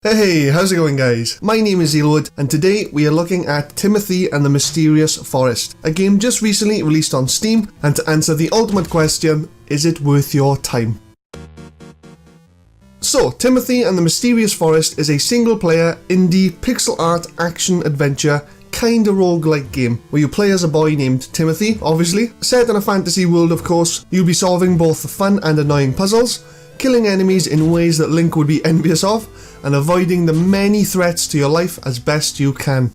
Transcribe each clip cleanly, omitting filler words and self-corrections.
Hey, how's it going guys? My name is Elwood and today we are looking at Timothy and the Mysterious Forest, a game just recently released on Steam, and to answer the ultimate question, is it worth your time? So, Timothy and the Mysterious Forest is a single player, indie, pixel art, action, adventure, kinda roguelike game, where you play as a boy named Timothy, obviously. Set in a fantasy world of course, you'll be solving both the fun and annoying puzzles, killing enemies in ways that Link would be envious of, and avoiding the many threats to your life as best you can.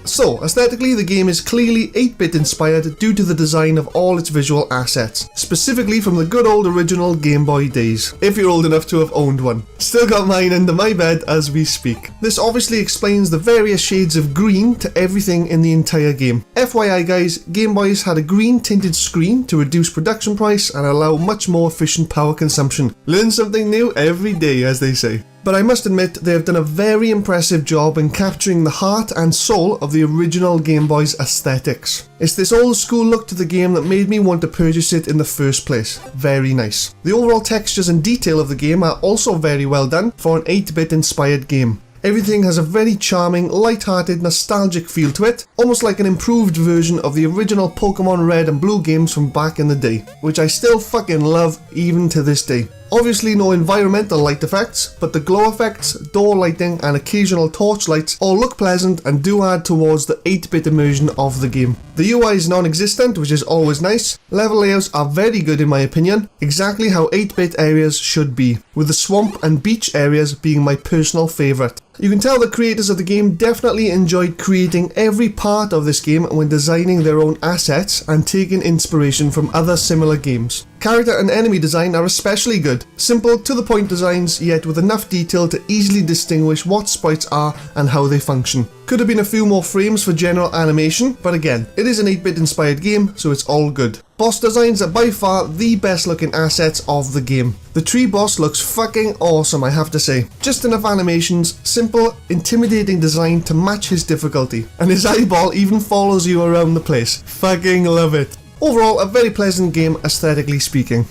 So, aesthetically the game is clearly 8-bit inspired due to the design of all its visual assets, specifically from the good old original Game Boy days, if you're old enough to have owned one. Still got mine under my bed as we speak. This obviously explains the various shades of green to everything in the entire game. FYI guys, Game Boys had a green tinted screen to reduce production price and allow much more efficient power consumption. Learn something new every day, as they say. But I must admit, they have done a very impressive job in capturing the heart and soul of the original Game Boy's aesthetics. It's this old school look to the game that made me want to purchase it in the first place. Very nice. The overall textures and detail of the game are also very well done for an 8-bit inspired game. Everything has a very charming, light-hearted, nostalgic feel to it, almost like an improved version of the original Pokemon Red and Blue games from back in the day, which I still fucking love even to this day. Obviously no environmental light effects, but the glow effects, door lighting and occasional torch lights all look pleasant and do add towards the 8-bit immersion of the game. The UI is non-existent, which is always nice. Level layouts are very good in my opinion, exactly how 8-bit areas should be, with the swamp and beach areas being my personal favourite. You can tell the creators of the game definitely enjoyed creating every part of this game when designing their own assets and taking inspiration from other similar games. Character and enemy design are especially good. Simple, to the point designs, yet with enough detail to easily distinguish what sprites are and how they function. Could have been a few more frames for general animation, but again, it is an 8-bit inspired game, so it's all good. Boss designs are by far the best looking assets of the game. The tree boss looks fucking awesome, I have to say. Just enough animations, simple, intimidating design to match his difficulty. And his eyeball even follows you around the place. Fucking love it. Overall, a very pleasant game aesthetically speaking.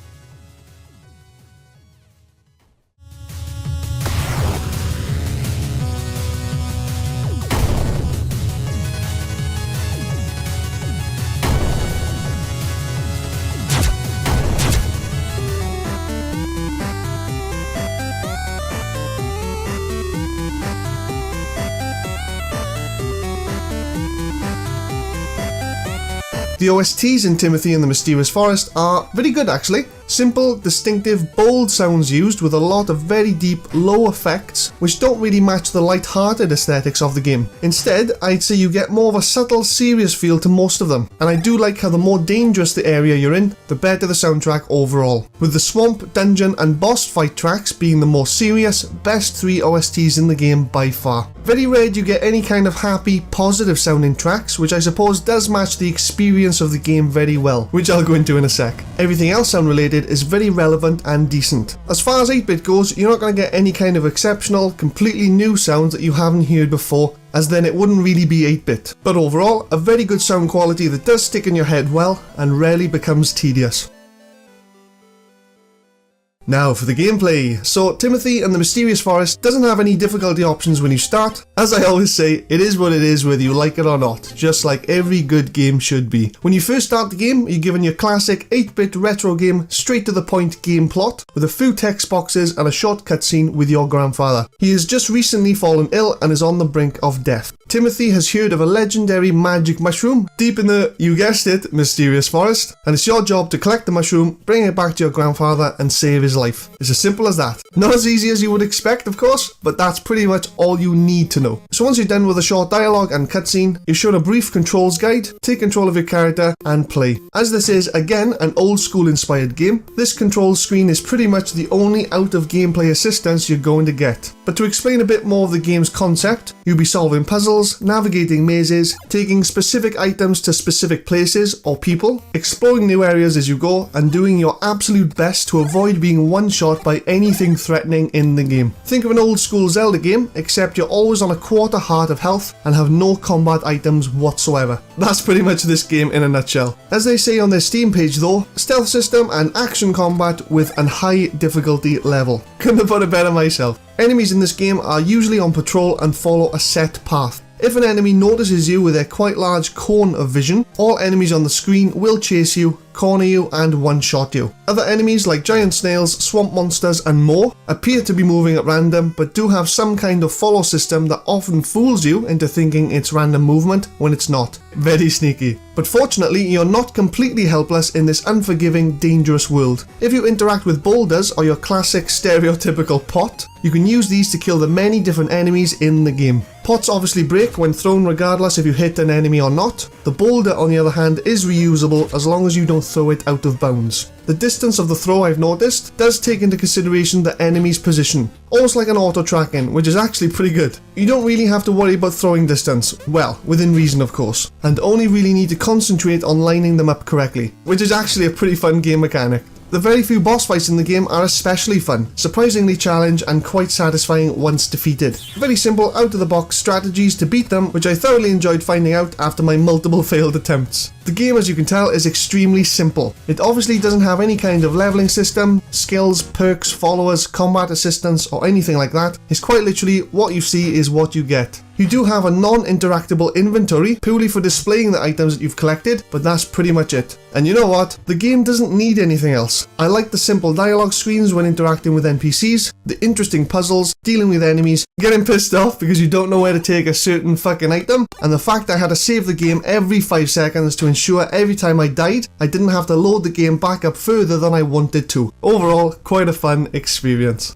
The OSTs in Timothy and the Mysterious Forest are very good actually. Simple, distinctive, bold sounds used with a lot of very deep, low effects which don't really match the light-hearted aesthetics of the game. Instead, I'd say you get more of a subtle, serious feel to most of them, and I do like how the more dangerous the area you're in, the better the soundtrack overall. With the swamp, dungeon and boss fight tracks being the more serious, best 3 OSTs in the game by far. Very rare you get any kind of happy, positive sounding tracks, which I suppose does match the experience of the game very well, which I'll go into in a sec. Everything else sound related is very relevant and decent. As far as 8-bit goes, you're not going to get any kind of exceptional, completely new sounds that you haven't heard before, as then it wouldn't really be 8-bit. But overall, a very good sound quality that does stick in your head well and rarely becomes tedious. Now for the gameplay. So Timothy and the Mysterious Forest doesn't have any difficulty options when you start. As I always say, it is what it is whether you like it or not, just like every good game should be. When you first start the game, you're given your classic 8-bit retro game, straight to the point game plot, with a few text boxes and a short cutscene with your grandfather. He has just recently fallen ill and is on the brink of death. Timothy has heard of a legendary magic mushroom deep in the, you guessed it, Mysterious Forest, and it's your job to collect the mushroom, bring it back to your grandfather and save his life. It's as simple as that. Not as easy as you would expect, of course, but that's pretty much all you need to know. So once you're done with a short dialogue and cutscene, you're shown a brief controls guide, take control of your character and play. As this is, again, an old school inspired game, this controls screen is pretty much the only out of gameplay assistance you're going to get. But to explain a bit more of the game's concept, you'll be solving puzzles, navigating mazes, taking specific items to specific places or people, exploring new areas as you go, and doing your absolute best to avoid being one-shot by anything threatening in the game. Think of an old school Zelda game, except you're always on a quarter heart of health and have no combat items whatsoever. That's pretty much this game in a nutshell. As they say on their Steam page though, stealth system and action combat with an high difficulty level. Couldn't have put it better myself. Enemies in this game are usually on patrol and follow a set path. If an enemy notices you with their quite large cone of vision, all enemies on the screen will chase you, corner you, and one-shot you. Other enemies like giant snails, swamp monsters, and more appear to be moving at random, but do have some kind of follow system that often fools you into thinking it's random movement when it's not. Very sneaky. But fortunately, you're not completely helpless in this unforgiving, dangerous world. If you interact with boulders or your classic stereotypical pot, you can use these to kill the many different enemies in the game. Pots obviously break when thrown regardless if you hit an enemy or not. The boulder, on the other hand, is reusable as long as you don't throw it out of bounds. The distance of the throw, I've noticed, does take into consideration the enemy's position, almost like an auto-tracking, which is actually pretty good. You don't really have to worry about throwing distance, well, within reason of course, and only really need to concentrate on lining them up correctly, which is actually a pretty fun game mechanic. The very few boss fights in the game are especially fun, surprisingly challenging and quite satisfying once defeated. Very simple out-of-the-box strategies to beat them, which I thoroughly enjoyed finding out after my multiple failed attempts. The game, as you can tell, is extremely simple. It obviously doesn't have any kind of leveling system, skills, perks, followers, combat assistance, or anything like that. It's quite literally what you see is what you get. You do have a non-interactable inventory purely for displaying the items that you've collected, but that's pretty much it. And you know what? The game doesn't need anything else. I like the simple dialogue screens when interacting with NPCs, the interesting puzzles, dealing with enemies, getting pissed off because you don't know where to take a certain fucking item, and the fact I had to save the game every 5 seconds to ensure every time I died, I didn't have to load the game back up further than I wanted to. Overall, quite a fun experience.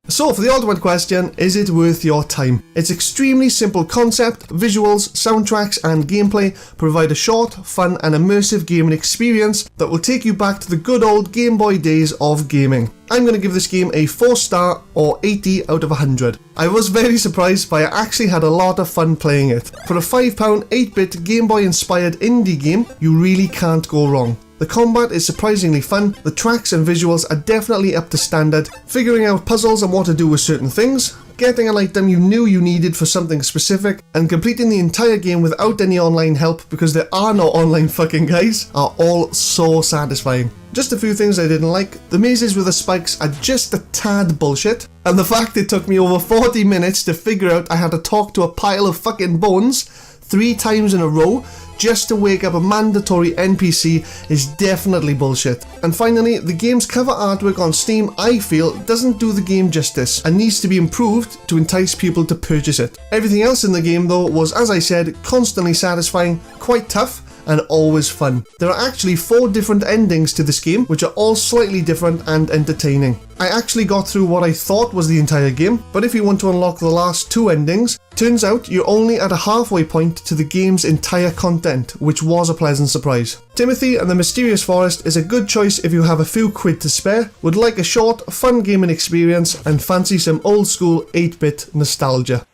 So for the ultimate question, is it worth your time? Its extremely simple concept, visuals, soundtracks and gameplay provide a short, fun and immersive gaming experience that will take you back to the good old Game Boy days of gaming. I'm going to give this game a 4-star or 80 out of 100. I was very surprised, but I actually had a lot of fun playing it. For a £5 8-bit Game Boy inspired indie game, you really can't go wrong. The combat is surprisingly fun, the tracks and visuals are definitely up to standard, figuring out puzzles and what to do with certain things, getting an item you knew you needed for something specific, and completing the entire game without any online help because there are no online fucking guys are all so satisfying. Just a few things I didn't like. The mazes with the spikes are just a tad bullshit, and the fact it took me over 40 minutes to figure out I had to talk to a pile of fucking bones 3 times in a row just to wake up a mandatory NPC is definitely bullshit. And finally, the game's cover artwork on Steam, I feel, doesn't do the game justice and needs to be improved to entice people to purchase it. Everything else in the game though was, as I said, constantly satisfying, quite tough, and always fun. There are actually 4 different endings to this game, which are all slightly different and entertaining. I actually got through what I thought was the entire game, but if you want to unlock the last 2 endings, turns out you're only at a halfway point to the game's entire content, which was a pleasant surprise. Timothy and the Mysterious Forest is a good choice if you have a few quid to spare, would like a short, fun gaming experience, and fancy some old school 8-bit nostalgia.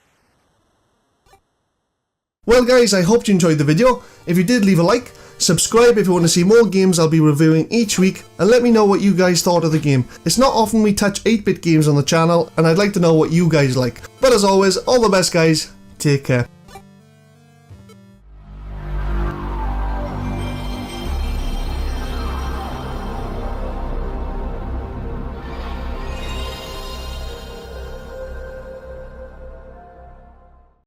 Well guys, I hope you enjoyed the video. If you did, leave a like, subscribe if you want to see more games I'll be reviewing each week, and let me know what you guys thought of the game. It's not often we touch 8-bit games on the channel, and I'd like to know what you guys like. But as always, all the best guys, take care.